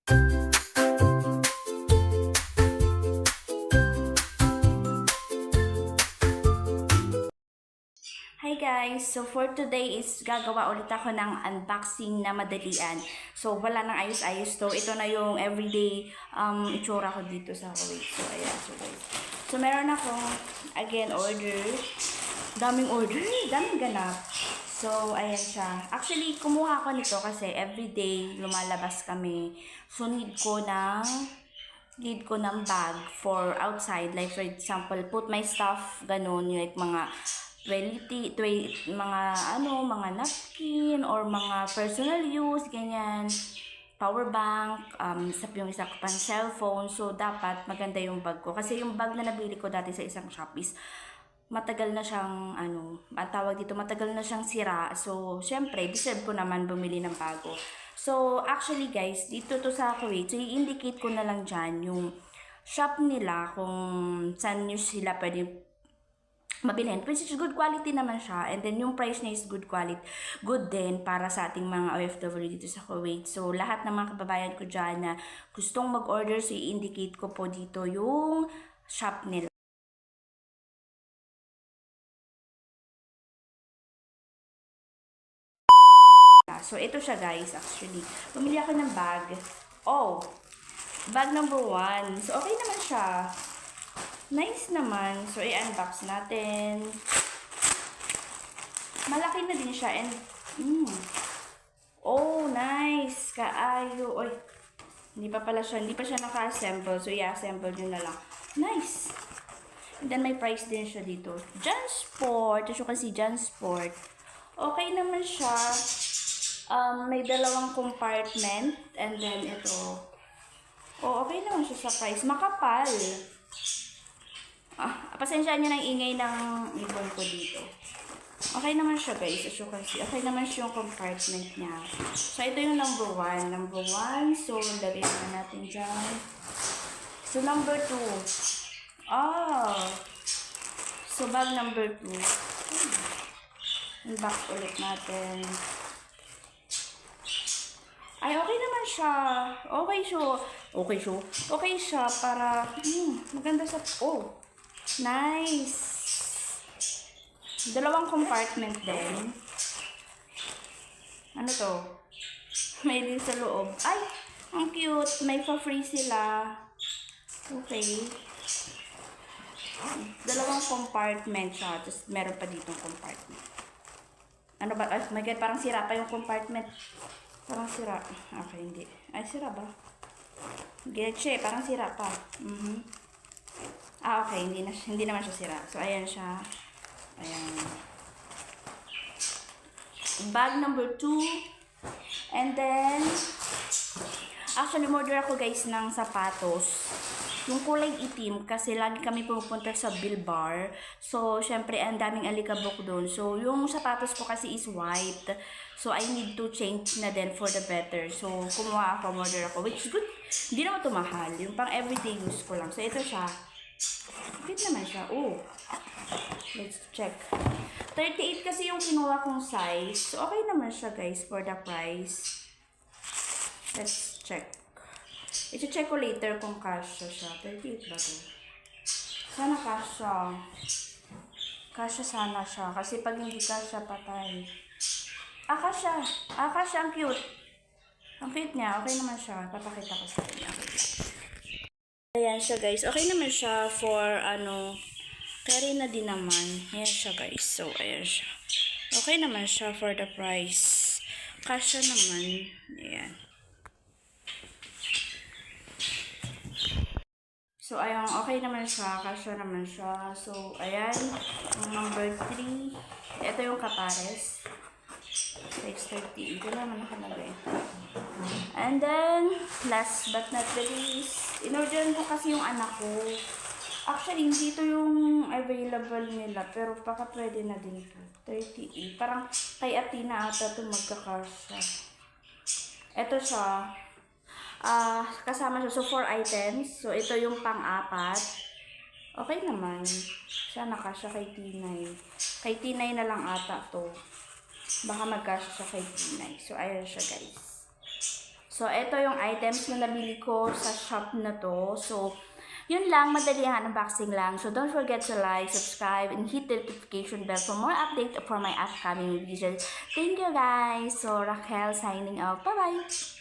Hi guys! So for today is gagawa ulit ako ng unboxing na madalian. So wala nang ayos-ayos to. Ito na yung everyday itsura ko dito sa Kuwait. So ayan. So guys. So meron akong again order. Daming order. Daming ganap. So ayan siya. Actually kumuha ko nito kasi everyday lumalabas kami. So need ko ng bag for outside. Like for example, put my stuff, ganun. Like mga mga napkin or mga personal use, ganyan. Power bank, yung isa ko pang cellphone. So, dapat maganda yung bag ko. Kasi yung bag na nabili ko dati sa isang shop is matagal na siyang, matagal na siyang sira. So, syempre, deserve ko naman bumili ng bago. So, actually guys, dito to sa Kuwait, so i-indicate ko na lang dyan yung shop nila kung saan nyo sila pwede mabilihin, which is good quality naman siya, and then yung price niya is good quality, good din para sa ating mga OFW dito sa Kuwait. So lahat ng mga kababayan ko dyan na gustong mag-order, so i-indicate ko po dito yung shop nila. So ito siya guys, actually bumili ako ng bag. Oh, bag number 1. So okay naman siya, nice naman. So i-unbox natin. Malaki na din siya and oh, nice. Kaayo. Oy, hindi pa siya naka-assemble. So i-assemble nyo na lang. Nice. And then may price din siya dito. Jansport. As you can see, Jansport. Okay naman siya. May dalawang compartment. And then ito. Oh, okay naman siya sa price. Makapal. Pasensya nyo ng ingay ng ibon ko dito. Okay naman siya guys, as you can see. Okay naman siya yung compartment niya. So ito yung number 1. Number 1. So lagay na natin dyan. So number 2. So bag number 2. Unbox ulit natin. Ay, okay naman siya. Okay siya para maganda sa... Oh, nice. Dalawang compartment din. Ano to? May din sa loob. Ay, ang cute. May pa-free sila. Okay. Dalawang compartment siya. Tapos meron pa ditong compartment. Ano ba? Oh my God, parang sira pa yung compartment. Parang sira. Okay, hindi. Ay, sira ba? Getche, parang sira pa. Okay. Hindi naman siya sira. So, ayan siya. Ayan. Bag number 2. And then, actually, order ako guys ng sapatos. Yung kulay itim kasi lagi kami pupunta sa Bilbar. So, syempre, ang daming alikabok doon. So, yung sapatos ko kasi is white. So, I need to change na din for the better. So, kumuha ako, order ako. Which is good. Hindi naman ito mahal. Yung pang everyday use ko lang. So, ito siya. Fit naman siya. Oh. Let's check. 38 kasi yung kinuha kong size. So, okay naman siya guys for the price. Let's check. I-check ko later kung kasya siya. 38 ba ito? Sana kasya. Kasya sana siya. Kasi pag hindi kasya, patay. Kasya. Kasya. Ang cute. Ang cute niya. Okay naman siya. Papakita ko sa inyo. Ayan siya guys. Okay naman siya for carry na din naman. Ayan siya guys. So, ayan siya. Okay naman siya for the price. Kasya naman. Ayan. So, ayan. Okay naman siya. Kasya naman siya. So, ayan. Yung number 3. Ito yung kapares. Size 30. Ito naman nakalagay. And then, last but not the least, in-orderan ko kasi yung anak ko. Actually, hindi ito yung available nila, pero baka pwede na din ito. 38. Parang kay Athena ata ito magkakasya. Ito siya. Kasama siya. So, 4 items. So, ito yung pang-apat. Okay naman. Sana kasya kay Tinay. Kay Tinay na lang ata to. Baka magkasya siya kay Tinay. So, ayan siya guys. So, ito yung items na nabili ko sa shop na to. So, yun lang, madali ang unboxing lang. So, don't forget to like, subscribe, and hit the notification bell for more updates for my upcoming videos. Thank you guys. So, Raquel signing out. Bye-bye.